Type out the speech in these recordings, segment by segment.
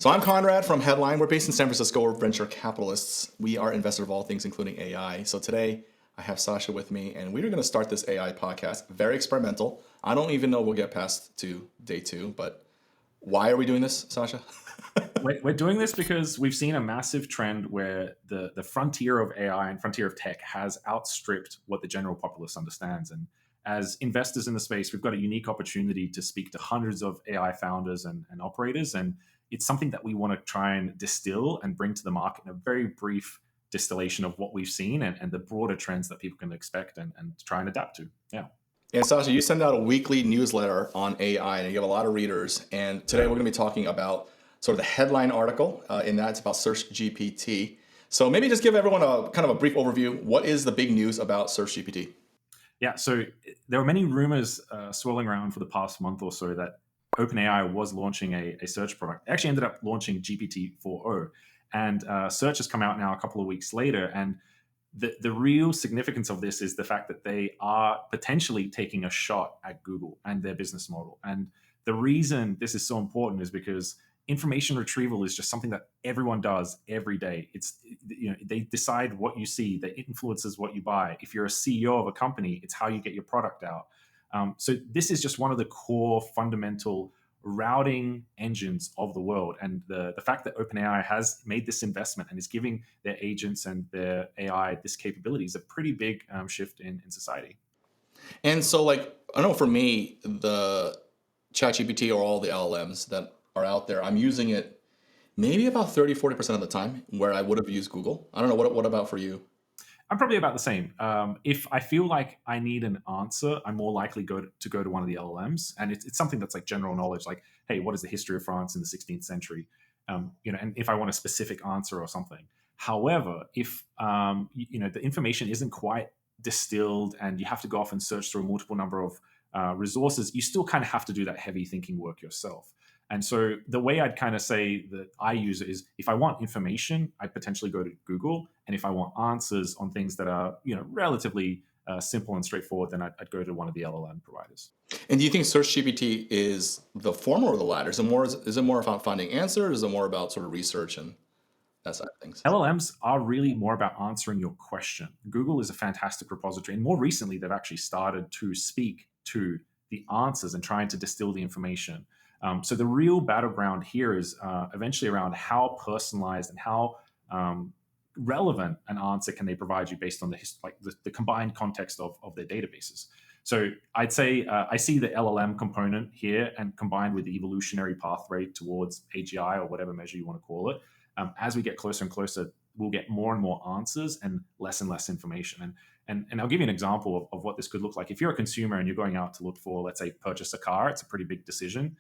So I'm Conrad from Headline. We're based in San Francisco. We're venture capitalists. We are investors of all things, including AI. So today I have Sasha with me, and we're going to start this AI podcast. Very experimental. I don't even know we'll get past to day 2, but why are we doing this, Sasha? We're doing this because we've seen a massive trend where the frontier of AI and frontier of tech has outstripped what the general populace understands. And as investors in the space, we've got a unique opportunity to speak to hundreds of AI founders and operators. And it's something that we want to try and distill and bring to the market in a very brief distillation of what we've seen and the broader trends that people can expect and try and adapt to. Yeah. And Sasha, you send out a weekly newsletter on AI, and you have a lot of readers. And today we're going to be talking about sort of the headline article, in that it's about SearchGPT. So maybe just give everyone a kind of a brief overview. What is the big news about SearchGPT? Yeah, so there were many rumors swirling around for the past month or so that OpenAI was launching a search product. They actually ended up launching GPT 4.0, and search has come out now a couple of weeks later. And the real significance of this is the fact that they are potentially taking a shot at Google and their business model. And the reason this is so important is because information retrieval is just something that everyone does every day. They decide what you see, that influences what you buy. If you're a CEO of a company, it's how you get your product out. So this is just one of the core fundamental routing engines of the world. And the fact that OpenAI has made this investment and is giving their agents and their AI this capability is a pretty big shift in society. And so, I know for me, the ChatGPT or all the LLMs that are out there, I'm using it maybe about 30-40% of the time where I would have used Google. I don't know. What about for you? I'm probably about the same. If I feel like I need an answer, I'm more likely to go to one of the LLMs, and it's something that's like general knowledge, like, hey, what is the history of France in the 16th century? And if I want a specific answer or something. However, if the information isn't quite distilled and you have to go off and search through a multiple number of resources, you still kind of have to do that heavy thinking work yourself. And so the way I'd kind of say that I use it is, if I want information, I potentially go to Google. And if I want answers on things that are, relatively simple and straightforward, then I'd go to one of the LLM providers. And do you think SearchGPT is the former or the latter? Is it more about finding answers? Is it more about sort of research and that side of things? LLMs are really more about answering your question. Google is a fantastic repository. And more recently, they've actually started to speak to the answers and trying to distill the information. So the real battleground here is eventually around how personalized and how relevant an answer can they provide you based on the combined context of their databases. So I'd say I see the LLM component here, and combined with the evolutionary pathway towards AGI or whatever measure you want to call it. As we get closer and closer, we'll get more and more answers and less information. And I'll give you an example of what this could look like. If you're a consumer and you're going out to look for, let's say, purchase a car, it's a pretty big decision.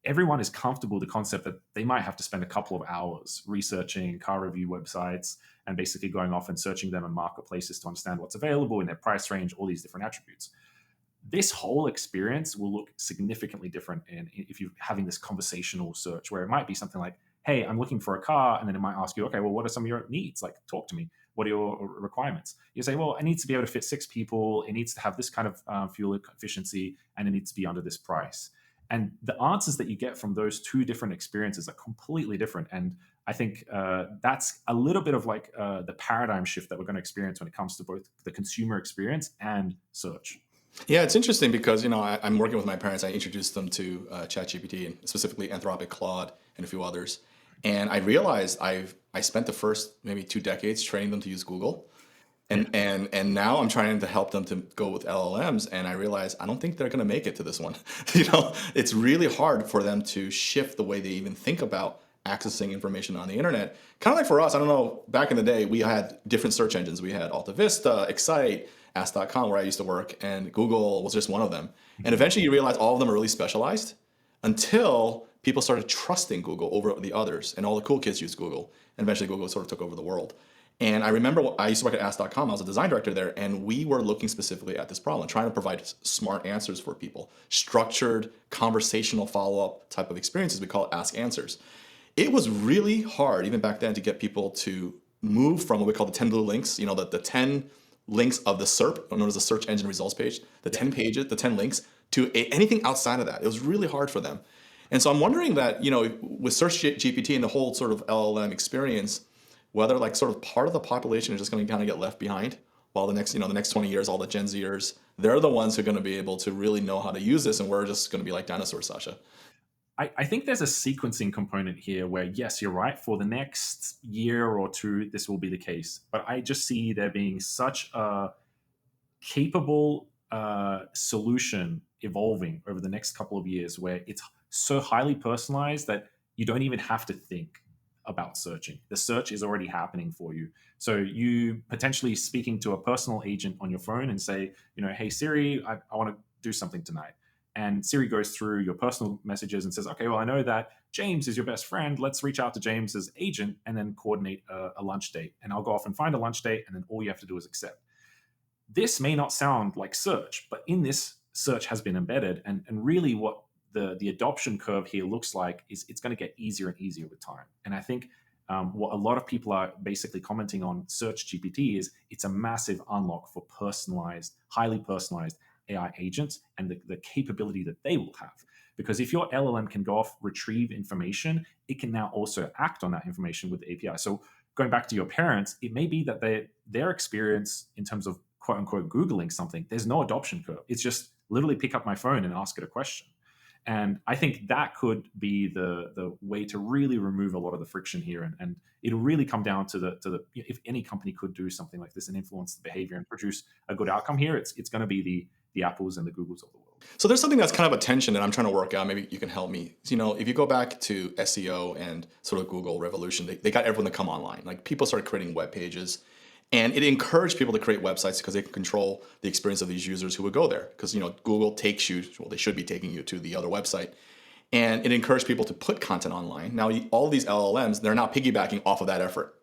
Everyone is comfortable with the concept that they might have to spend a couple of hours researching car review websites and basically going off and searching them in marketplaces to understand what's available in their price range, all these different attributes. This whole experience will look significantly different if you're having this conversational search, where it might be something like, hey, I'm looking for a car. And then it might ask you, okay, well, what are some of your needs? Like, talk to me. What are your requirements? You say, well, it needs to be able to fit 6 people. It needs to have this kind of fuel efficiency, and it needs to be under this price. And the answers that you get from those two different experiences are completely different. And I think that's a little bit of the paradigm shift that we're going to experience when it comes to both the consumer experience and search. Yeah, it's interesting because, I'm working with my parents. I introduced them to ChatGPT, and specifically Anthropic Claude and a few others. And I realized I spent the first maybe 2 decades training them to use Google. And now I'm trying to help them to go with LLMs, and I realize I don't think they're going to make it to this one. It's really hard for them to shift the way they even think about accessing information on the internet. Kind of like for us, I don't know, back in the day, we had different search engines. We had Alta Vista, Excite, Ask.com, where I used to work, and Google was just one of them. And eventually you realize all of them are really specialized until people started trusting Google over the others, and all the cool kids used Google. And eventually Google sort of took over the world. And I remember I used to work at Ask.com. I was a design director there, and we were looking specifically at this problem, trying to provide smart answers for people, structured, conversational follow-up type of experiences. We call it Ask Answers. It was really hard, even back then, to get people to move from what we call the 10 blue links, the 10 links of the SERP, known as the search engine results page, the 10 pages, the 10 links, to anything outside of that. It was really hard for them. And so I'm wondering that, with Search GPT and the whole sort of LLM experience, whether like sort of part of the population is just going to kind of get left behind while the next 20 years, all the Gen Zers, they're the ones who are going to be able to really know how to use this. And we're just going to be like dinosaurs, Sasha. I think there's a sequencing component here where, yes, you're right. For the next year or two, this will be the case. But I just see there being such a capable solution evolving over the next couple of years where it's so highly personalized that you don't even have to think about searching. The search is already happening for you. So you potentially speaking to a personal agent on your phone and say, hey Siri, I want to do something tonight. And Siri goes through your personal messages and says, okay, well, I know that James is your best friend. Let's reach out to James's agent and then coordinate a lunch date. And I'll go off and find a lunch date, and then all you have to do is accept. This may not sound like search, but in this, search has been embedded. And really what the adoption curve here looks like is it's going to get easier and easier with time. And I think what a lot of people are basically commenting on SearchGPT is it's a massive unlock for personalized, highly personalized AI agents and the capability that they will have. Because if your LLM can go off, retrieve information, it can now also act on that information with the API. So going back to your parents, it may be that their experience in terms of quote unquote Googling something, there's no adoption curve. It's just literally pick up my phone and ask it a question. And I think that could be the way to really remove a lot of the friction here. And it'll really come down to the if any company could do something like this and influence the behavior and produce a good outcome here, it's going to be the Apples and the Googles of the world. So there's something that's kind of a tension that I'm trying to work out. Maybe you can help me. If you go back to SEO and sort of Google revolution, they got everyone to come online. Like people started creating web pages, and it encouraged people to create websites because they can control the experience of these users who would go there. Because Google takes you, well, they should be taking you to the other website, and it encouraged people to put content online. Now all these LLMs, they're not piggybacking off of that effort.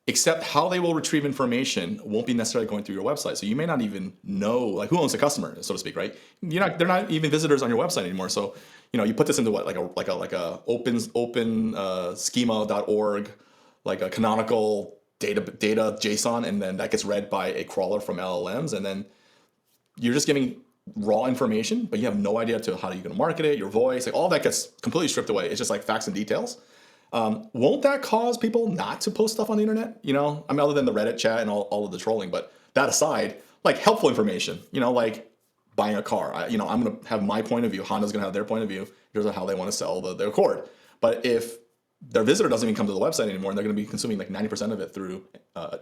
Except how they will retrieve information won't be necessarily going through your website. So you may not even know like who owns the customer, so to speak, right? They're not even visitors on your website anymore. So you put this into what like a open schema.org, like a canonical data JSON, and then that gets read by a crawler from LLMs, and then you're just giving raw information, but you have no idea to how you're going to market it, your voice, like all that gets completely stripped away. It's just like facts and details. Won't that cause people not to post stuff on the internet? I mean, other than the Reddit chat and all of the trolling, but that aside, like helpful information, like buying a car. I'm going to have my point of view. Honda's going to have their point of view. Here's how they want to sell their Accord. But if their visitor doesn't even come to the website anymore, and they're going to be consuming like 90% of it through,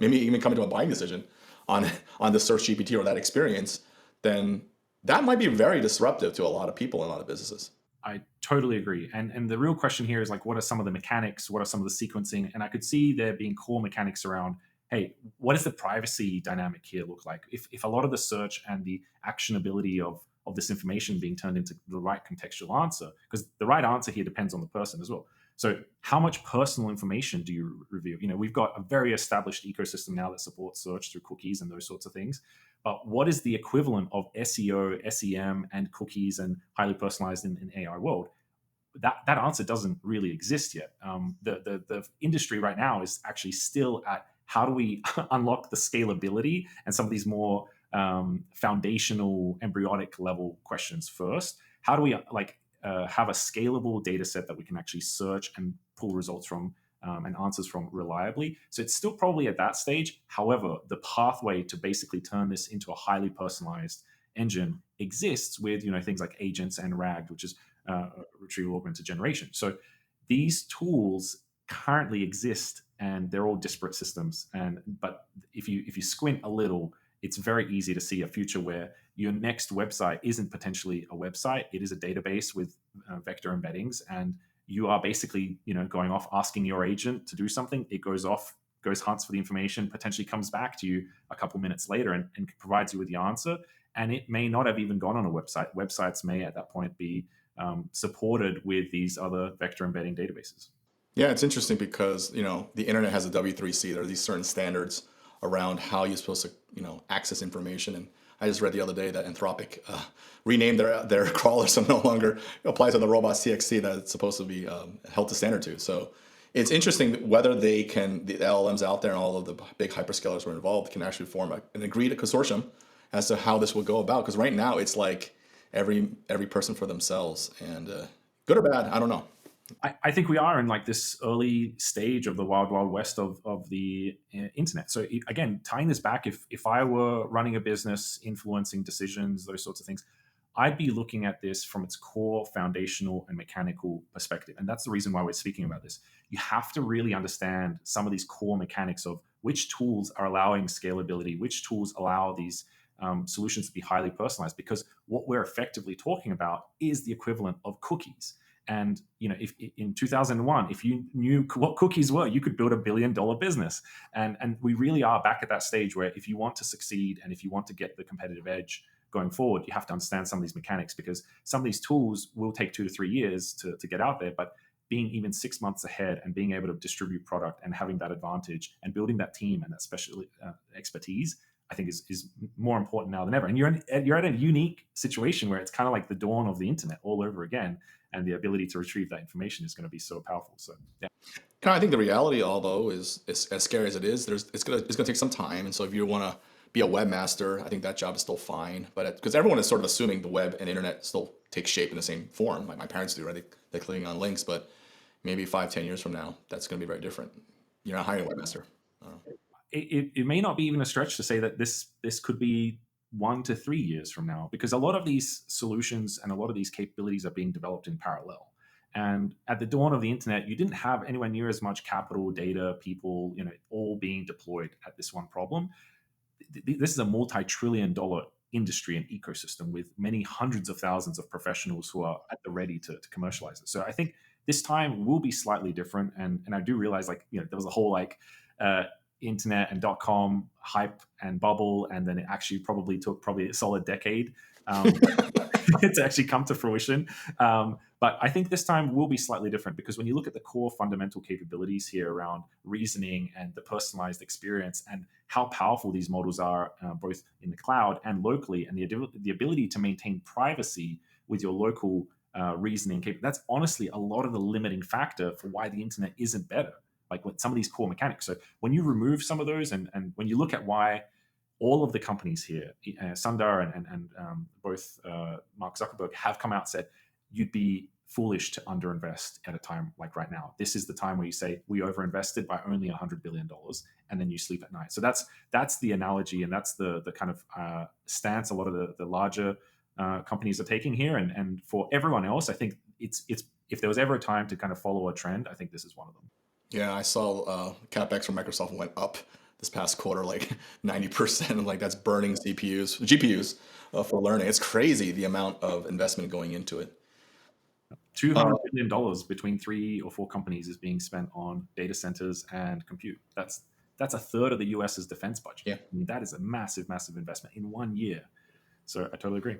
maybe even coming to a buying decision on the Search GPT or that experience, then that might be very disruptive to a lot of people and a lot of businesses. I totally agree. And the real question here is like, what are some of the mechanics? What are some of the sequencing? And I could see there being core mechanics around, hey, what does the privacy dynamic here look like? If a lot of the search and the actionability of this information being turned into the right contextual answer, because the right answer here depends on the person as well. So how much personal information do you reveal? We've got a very established ecosystem now that supports search through cookies and those sorts of things. But what is the equivalent of SEO, SEM, and cookies and highly personalized in AI world? That answer doesn't really exist yet. The industry right now is actually still at how do we unlock the scalability and some of these more foundational embryonic level questions first. How do we have a scalable data set that we can actually search and pull results from and answers from reliably? So it's still probably at that stage. However, the pathway to basically turn this into a highly personalized engine exists with things like agents and RAG, which is retrieval augmented generation. So these tools currently exist, and they're all disparate systems. But if you squint a little, it's very easy to see a future where your next website isn't potentially a website; it is a database with vector embeddings, and you are basically going off asking your agent to do something. It goes off, goes hunts for the information, potentially comes back to you a couple minutes later and provides you with the answer. And it may not have even gone on a website. Websites may at that point be supported with these other vector embedding databases. Yeah, it's interesting because the internet has a W3C. There are these certain standards around how you're supposed to access information. And I just read the other day that Anthropic renamed their crawler, so no longer applies to the robots TXT that it's supposed to be held to standard to. So it's interesting whether the LLMs out there and all of the big hyperscalers who are involved can actually form an agreed consortium as to how this will go about. Because right now it's like every person for themselves, and Good or bad? I don't know. I think we are in like this early stage of the wild, wild west of the internet. So again, tying this back, if I were running a business, influencing decisions, those sorts of things, I'd be looking at this from its core foundational and mechanical perspective. And that's the reason why we're speaking about this. You have to really understand some of these core mechanics of which tools are allowing scalability, which tools allow these solutions to be highly personalized, because what we're effectively talking about is the equivalent of cookies. And if in 2001, if you knew what cookies were, you could build $1 billion business. And we really are back at that stage where if you want to succeed and if you want to get the competitive edge going forward, you have to understand some of these mechanics, because some of these tools will take 2 to 3 years to get out there. But being even 6 months ahead and being able to distribute product and having that advantage and building that team and that special expertise, I think is more important now than ever. And you're at a unique situation where it's kind of like the dawn of the internet all over again, and the ability to retrieve that information is going to be so powerful. So yeah. I think the reality, although, is as scary as it is, it's gonna take some time. And so if you want to be a webmaster, I think that job is still fine. But because everyone is sort of assuming the web and internet still take shape in the same form, like my parents do, right? They're clicking on links, but maybe 5, 10 years from now, that's going to be very different. You're not hiring a webmaster. I don't know. It may not be even a stretch to say that this could be 1 to 3 years from now, because a lot of these solutions and a lot of these capabilities are being developed in parallel. And at the dawn of the internet, you didn't have anywhere near as much capital, data, people, all being deployed at this one problem. This is a multi-trillion-dollar industry and ecosystem with many hundreds of thousands of professionals who are at the ready to commercialize it. So I think this time will be slightly different. And I do realize, like, there was a whole uh, internet and .com hype and bubble, and then it actually took a solid decade to actually come to fruition. But I think this time will be slightly different, because when you look at the core fundamental capabilities here around reasoning and the personalized experience and how powerful these models are, both in the cloud and locally, and the ability to maintain privacy with your local reasoning capability, that's honestly a lot of the limiting factor for why the internet isn't better. Like with some of these core mechanics. So when you remove some of those, and when you look at why all of the companies here, Sundar and both Mark Zuckerberg, have come out and said, you'd be foolish to underinvest at a time like right now. This is the time where you say, we overinvested by only $100 billion, and then you sleep at night. So that's the analogy, and that's the kind of stance a lot of the larger companies are taking here. And for everyone else, I think it's if there was ever a time to kind of follow a trend, I think this is one of them. Yeah, I saw capex from Microsoft went up this past quarter like 90%. Like that's burning GPUs for learning. It's crazy the amount of investment going into it. $200 billion between 3 or 4 companies is being spent on data centers and compute. That's a third of the US's defense budget. Yeah. I mean, that is a massive, massive investment in 1 year. So I totally agree.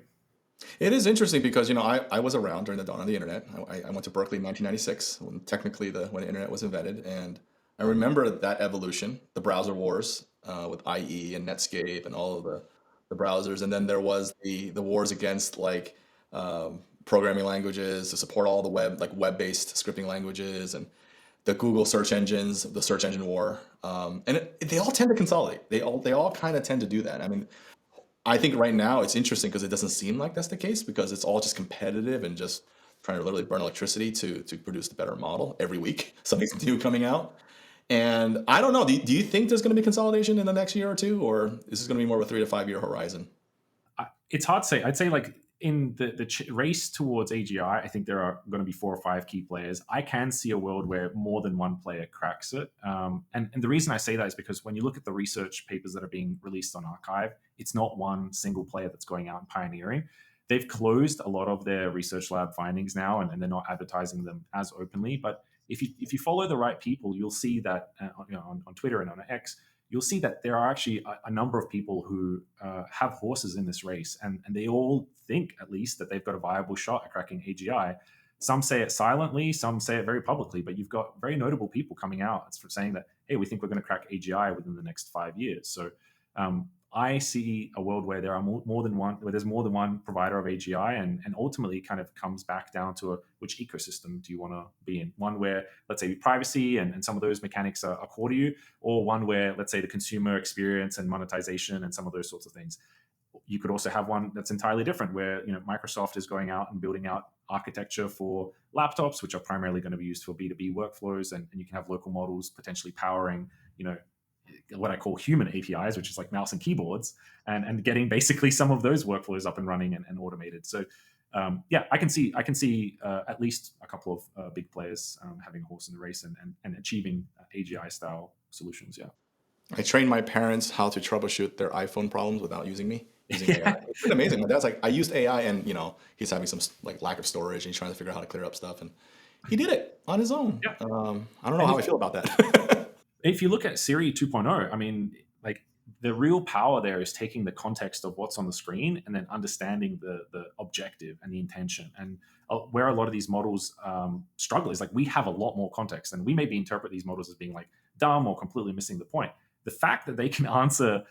It is interesting because I was around during the dawn of the internet. I went to Berkeley in 1996 when technically when the internet was invented, and I remember that evolution, the browser wars with IE and Netscape and all of the browsers, and then there was the wars against like programming languages to support all the web-based scripting languages, and the Google search engines, the search engine war, and they all tend to consolidate. They all kind of tend to do that. I mean, I think right now it's interesting because it doesn't seem like that's the case, because it's all just competitive and just trying to literally burn electricity to produce the better model every week. Something's new coming out. And I don't know. Do you think there's going to be consolidation in the next year or two, or is this going to be more of a 3 to 5 year horizon? It's hard to say. I'd say like in the race towards AGI, I think there are going to be 4 or 5 key players. I can see a world where more than one player cracks it. And the reason I say that is because when you look at the research papers that are being released on Archive, it's not one single player that's going out and pioneering. They've closed a lot of their research lab findings now, and they're not advertising them as openly. But if you follow the right people, you'll see that on Twitter and on X, you'll see that there are actually a number of people who have horses in this race, and they all think at least that they've got a viable shot at cracking AGI. Some say it silently, some say it very publicly, but you've got very notable people coming out saying that, hey, we think we're going to crack AGI within the next 5 years. So I see a world where there are more than one, where there's more than one provider of AGI, and ultimately kind of comes back down to which ecosystem do you want to be in? One where, let's say, privacy and some of those mechanics are core to you, or one where, let's say, the consumer experience and monetization and some of those sorts of things. you could also have one that's entirely different, where Microsoft is going out and building out architecture for laptops, which are primarily going to be used for B2B workflows, and you can have local models potentially powering what I call human APIs, which is like mouse and keyboards, and getting basically some of those workflows up and running and automated. So yeah, I can see at least a couple of big players having a horse in the race and achieving AGI style solutions. Yeah. I trained my parents how to troubleshoot their iPhone problems without using me, using AI. Yeah. It's been amazing. My dad's like, I used AI, and he's having some like lack of storage, and he's trying to figure out how to clear up stuff, and he did it on his own. Yeah. I don't know And how I feel about that. if you look at Siri 2.0, I mean, like the real power there is taking the context of what's on the screen and then understanding the objective and the intention. And where a lot of these models struggle is like we have a lot more context, and we maybe interpret these models as being like dumb or completely missing the point. The fact that they can answer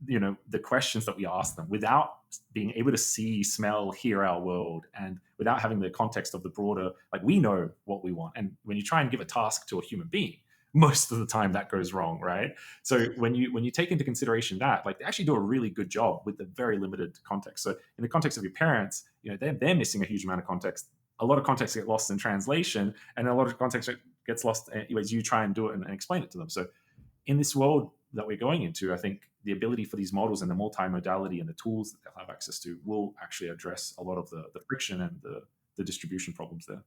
the questions that we ask them without being able to see, smell, hear our world, and without having the context of the broader, like we know what we want. And when you try and give a task to a human being, most of the time that goes wrong, right? So when you take into consideration that, like, they actually do a really good job with the very limited context. So in the context of your parents, they're missing a huge amount of context. A lot of context get lost in translation, and a lot of context gets lost as you try and do it and explain it to them. So in this world that we're going into, I think the ability for these models and the multimodality and the tools that they'll have access to will actually address a lot of the friction and the distribution problems there.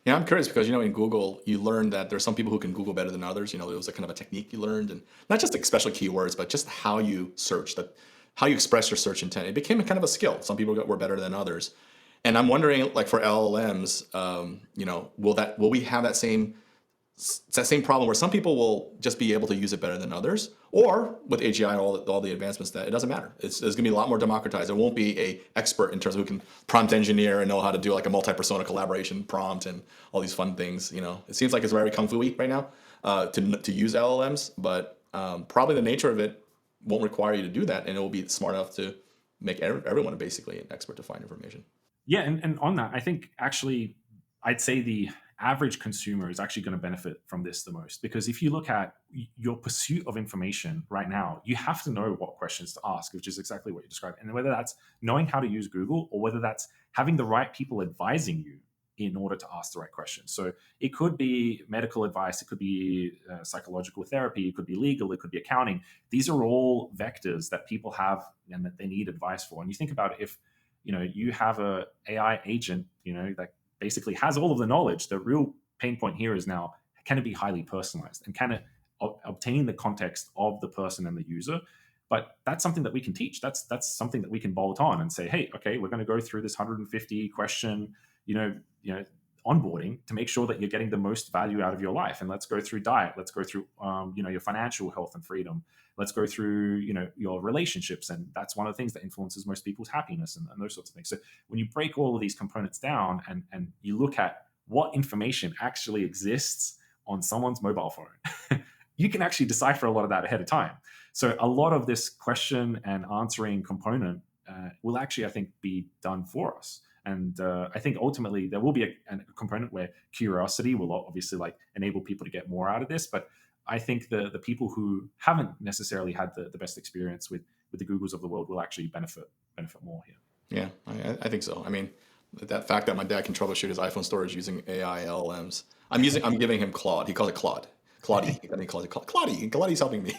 Yeah, I'm curious because in Google you learn that there's some people who can Google better than others. There was a kind of a technique you learned, and not just like special keywords, but just how you search, that how you express your search intent. It became a kind of a skill. Some people were better than others, and I'm wondering, like for LLMs, will we have it's that same problem where some people will just be able to use it better than others, or with AGI and all the advancements, that it doesn't matter. It's going to be a lot more democratized. It won't be a expert in terms of who can prompt engineer and know how to do like a multi-persona collaboration prompt and all these fun things. It seems like it's very kung fu-y right now to use LLMs, but probably the nature of it won't require you to do that, and it will be smart enough to make everyone basically an expert to find information. Yeah, and on that, I think actually I'd say the average consumer is actually going to benefit from this the most, because if you look at your pursuit of information right now, you have to know what questions to ask, which is exactly what you described. And whether that's knowing how to use Google, or whether that's having the right people advising you in order to ask the right questions. So it could be medical advice, it could be psychological therapy, it could be legal, it could be accounting. These are all vectors that people have and that they need advice for. And you think about it, if you have a AI agent that basically has all of the knowledge, the real pain point here is now, can it be highly personalized, and can it obtain the context of the person and the user? But that's something that we can teach. That's something that we can bolt on and say, hey, okay, we're going to go through this 150 question onboarding to make sure that you're getting the most value out of your life. And let's go through diet. Let's go through your financial health and freedom. Let's go through your relationships, and that's one of the things that influences most people's happiness and those sorts of things. So when you break all of these components down and you look at what information actually exists on someone's mobile phone, you can actually decipher a lot of that ahead of time. So a lot of this question and answering component will actually, I think, be done for us. And I think ultimately there will be a component where curiosity will obviously like enable people to get more out of this. But I think the people who haven't necessarily had the best experience with the Googles of the world will actually benefit more here. Yeah, I think so. I mean, that fact that my dad can troubleshoot his iPhone storage using AI LLMs. I'm giving him Claude. He calls it Claude. Claudie. And he calls it Claudie. Claudie's helping me.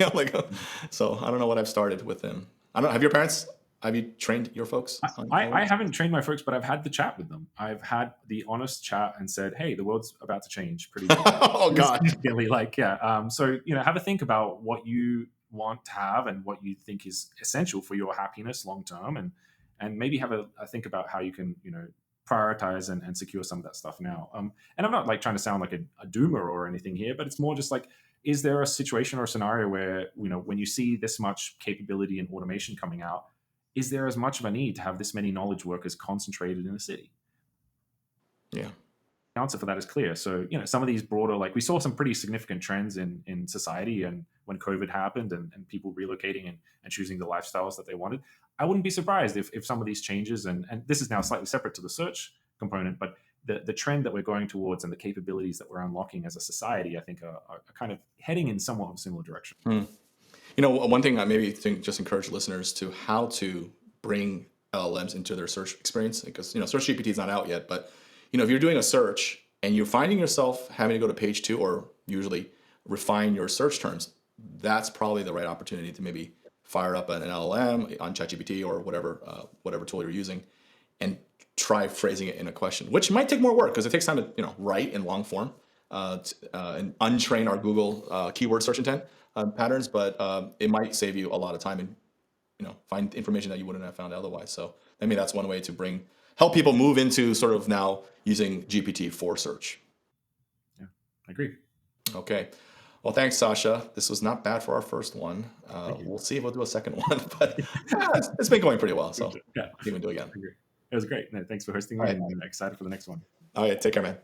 So I don't know what I've started with him. I don't. Have you trained your folks? I haven't trained my folks, but I've had the chat with them. I've had the honest chat and said, hey, the world's about to change pretty Oh God. significantly. So have a think about what you want to have and what you think is essential for your happiness long term, and maybe have a think about how you can prioritize and secure some of that stuff now. And I'm not like trying to sound like a doomer or anything here, but it's more just like, is there a situation or a scenario where when you see this much capability and automation coming out, is there as much of a need to have this many knowledge workers concentrated in a city? Yeah. The answer for that is clear. So, some of these broader, like we saw some pretty significant trends in society, and when COVID happened and people relocating and choosing the lifestyles that they wanted, I wouldn't be surprised if some of these changes, and this is now slightly separate to the search component, but the trend that we're going towards and the capabilities that we're unlocking as a society, I think are kind of heading in somewhat of a similar direction. One thing I maybe think just encourage listeners to how to bring LLMs into their search experience, because SearchGPT is not out yet, but if you're doing a search and you're finding yourself having to go to page 2 or usually refine your search terms, that's probably the right opportunity to maybe fire up an LLM on ChatGPT or whatever tool you're using, and try phrasing it in a question, which might take more work because it takes time to write in long form and untrain our Google keyword search intent patterns, but it might save you a lot of time and find information that you wouldn't have found otherwise. So maybe that's one way to help people move into sort of now using GPT for search. Yeah, I agree. Okay. Well, thanks, Sasha. This was not bad for our first one. We'll see if we'll do a second one, but it's been going pretty well. So Yeah, we can do it again. I agree. It was great. No, thanks for hosting me, All right. and I'm excited for the next one. All right. Take care, man.